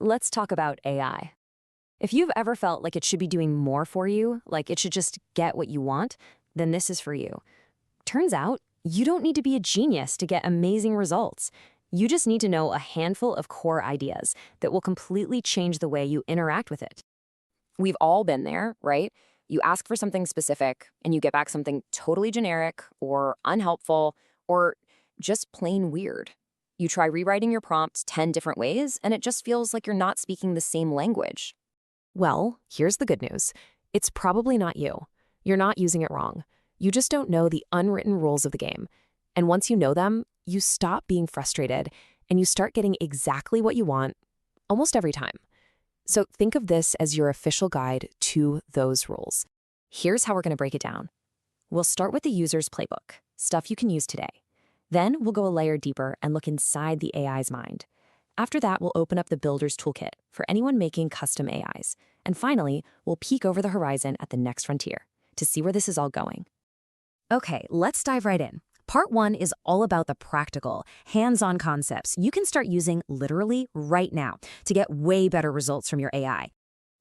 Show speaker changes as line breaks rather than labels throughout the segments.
let's talk about AI. If you've ever felt like it should be doing more for you, like it should just get what you want, then this is for you. Turns out, you don't need to be a genius to get amazing results. You just need to know a handful of core ideas that will completely change the way you interact with it. We've all been there, right? You ask for something specific and you get back something totally generic or unhelpful or just plain weird. You try rewriting your prompt 10 different ways and it just feels like you're not speaking the same language.
Well, here's the good news. It's probably not you. You're not using it wrong. You just don't know the unwritten rules of the game. And once you know them, you stop being frustrated and you start getting exactly what you want almost every time. So think of this as your official guide to those rules. Here's how we're going to break it down. We'll start with the user's playbook, stuff you can use today. Then we'll go a layer deeper and look inside the AI's mind. After that, we'll open up the Builder's Toolkit for anyone making custom AIs. And finally, we'll peek over the horizon at the next frontier to see where this is all going. Okay, let's dive right in. Part 1 is all about the practical, hands-on concepts you can start using literally right now to get way better results from your AI.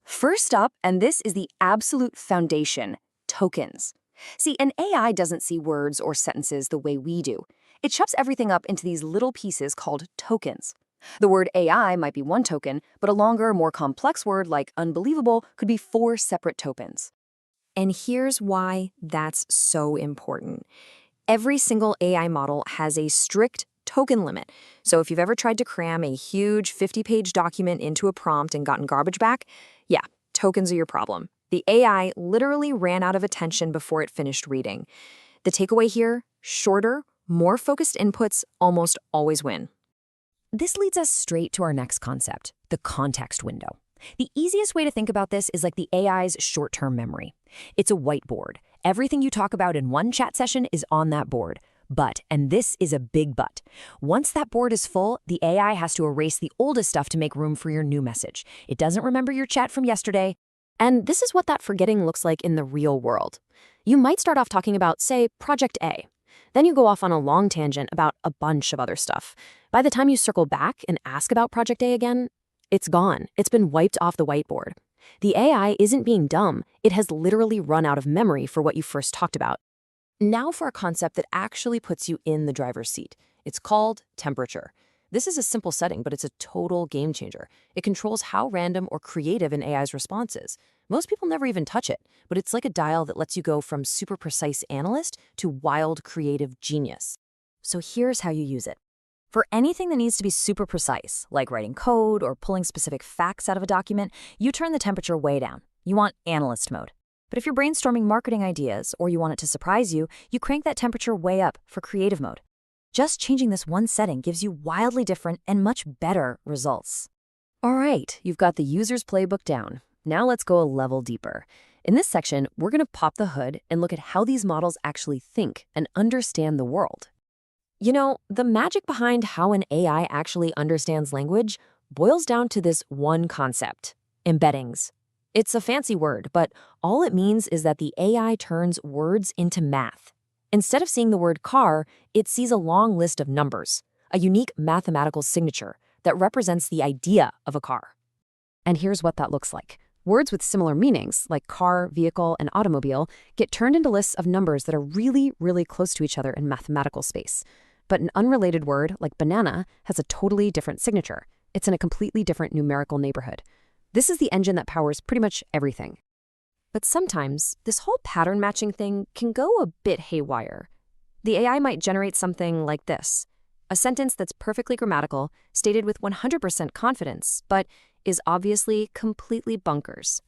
First up, and this is the absolute foundation, tokens. See, an AI doesn't see words or sentences the way we do. It chops everything up into these little pieces called tokens. The word AI might be one token, but a longer, more complex word like unbelievable could be 4 separate tokens.
And here's why that's so important. Every single AI model has a strict token limit. So if you've ever tried to cram a huge 50-page document into a prompt and gotten garbage back, yeah, tokens are your problem. The AI literally ran out of attention before it finished reading. The takeaway here, shorter, more focused inputs almost always win. This leads us straight to our next concept, the context window. The easiest way to think about this is like the AI's short-term memory. It's a whiteboard. Everything you talk about in one chat session is on that board. But, and this is a big but, once that board is full, the AI has to erase the oldest stuff to make room for your new message. It doesn't remember your chat from yesterday. And this is what that forgetting looks like in the real world. You might start off talking about, say, Project A. Then you go off on a long tangent about a bunch of other stuff. By the time you circle back and ask about Project A again, it's gone. It's been wiped off the whiteboard. The AI isn't being dumb. It has literally run out of memory for what you first talked about. Now for a concept that actually puts you in the driver's seat. It's called temperature. This is a simple setting, but it's a total game changer. It controls how random or creative an AI's response is. Most people never even touch it, but it's like a dial that lets you go from super precise analyst to wild creative genius. So here's how you use it. For anything that needs to be super precise, like writing code or pulling specific facts out of a document, you turn the temperature way down. You want analyst mode. But if you're brainstorming marketing ideas or you want it to surprise you, you crank that temperature way up for creative mode. Just changing this one setting gives you wildly different and much better results. All right, you've got the user's playbook down. Now let's go a level deeper. In this section, we're going to pop the hood and look at how these models actually think and understand the world. You know, the magic behind how an AI actually understands language boils down to this one concept, embeddings. It's a fancy word, but all it means is that the AI turns words into math. Instead of seeing the word car, it sees a long list of numbers, a unique mathematical signature that represents the idea of a car. And here's what that looks like. Words with similar meanings, like car, vehicle, and automobile, get turned into lists of numbers that are really, really close to each other in mathematical space. But an unrelated word, like banana, has a totally different signature. It's in a completely different numerical neighborhood. This is the engine that powers pretty much everything. But sometimes, this whole pattern matching thing can go a bit haywire. The AI might generate something like this, a sentence that's perfectly grammatical, stated with 100% confidence, but is obviously completely bonkers.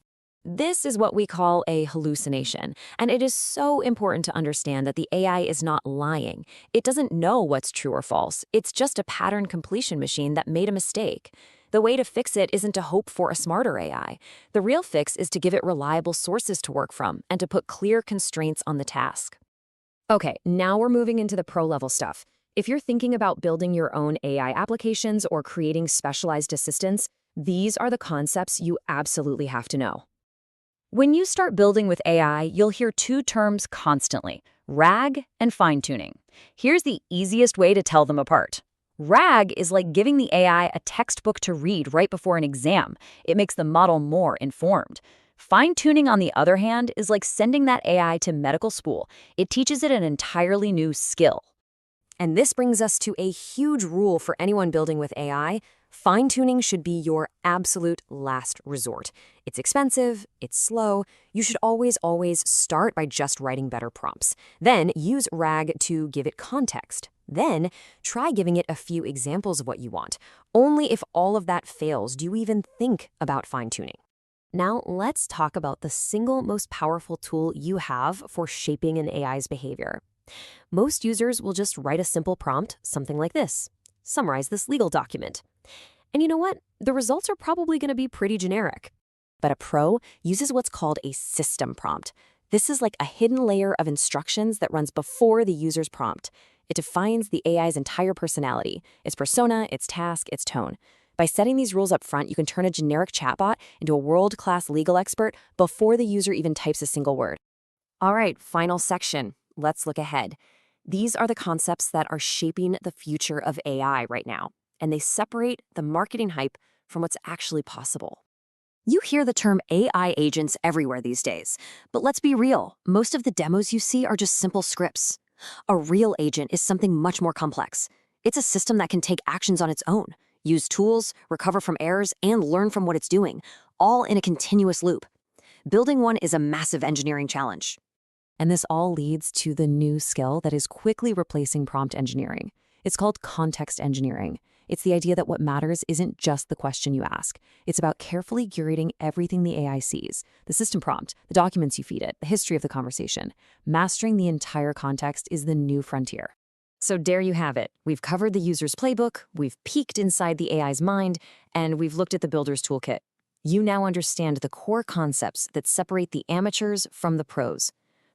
This is what we call a hallucination, and it is so important to understand that the AI is not lying. It doesn't know what's true or false. It's just a pattern completion machine that made a mistake. The way to fix it isn't to hope for a smarter AI. The real fix is to give it reliable sources to work from and to put clear constraints on the task. Okay, now we're moving into the pro-level stuff. If you're thinking about building your own AI applications or creating specialized assistants, these are the concepts you absolutely have to know. When you start building with AI, you'll hear 2 terms constantly, RAG and fine-tuning. Here's the easiest way to tell them apart.
RAG is like giving the AI a textbook to read right before an exam. It makes the model more informed. Fine-tuning, on the other hand, is like sending that AI to medical school. It teaches it an entirely new skill.
And this brings us to a huge rule for anyone building with AI. Fine-tuning should be your absolute last resort. It's expensive, it's slow. You should always start by just writing better prompts. Then use RAG to give it context. Then try giving it a few examples of what you want. Only if all of that fails do you even think about fine-tuning. Now let's talk about the single most powerful tool you have for shaping an AI's behavior. Most users will just write a simple prompt, something like this: summarize this legal document. And you know what? The results are probably going to be pretty generic. But a pro uses what's called a system prompt. This is like a hidden layer of instructions that runs before the user's prompt. It defines the AI's entire personality, its persona, its task, its tone. By setting these rules up front, you can turn a generic chatbot into a world-class legal expert before the user even types a single word. All right, final section. Let's look ahead. These are the concepts that are shaping the future of AI right now, and they separate the marketing hype from what's actually possible. You hear the term AI agents everywhere these days, but let's be real, most of the demos you see are just simple scripts. A real agent is something much more complex. It's a system that can take actions on its own, use tools, recover from errors, and learn from what it's doing, all in a continuous loop. Building one is a massive engineering challenge. And this all leads to the new skill that is quickly replacing prompt engineering. It's called context engineering. It's the idea that what matters isn't just the question you ask. It's about carefully curating everything the AI sees: the system prompt, the documents you feed it, the history of the conversation. Mastering the entire context is the new frontier. So there you have it. We've covered the user's playbook, we've peeked inside the AI's mind, and we've looked at the builder's toolkit. You now understand the core concepts that separate the amateurs from the pros.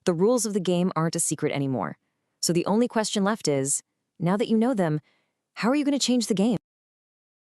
The rules of the game aren't a secret anymore. So the only question left is, now that you know them, how are you going to change the game?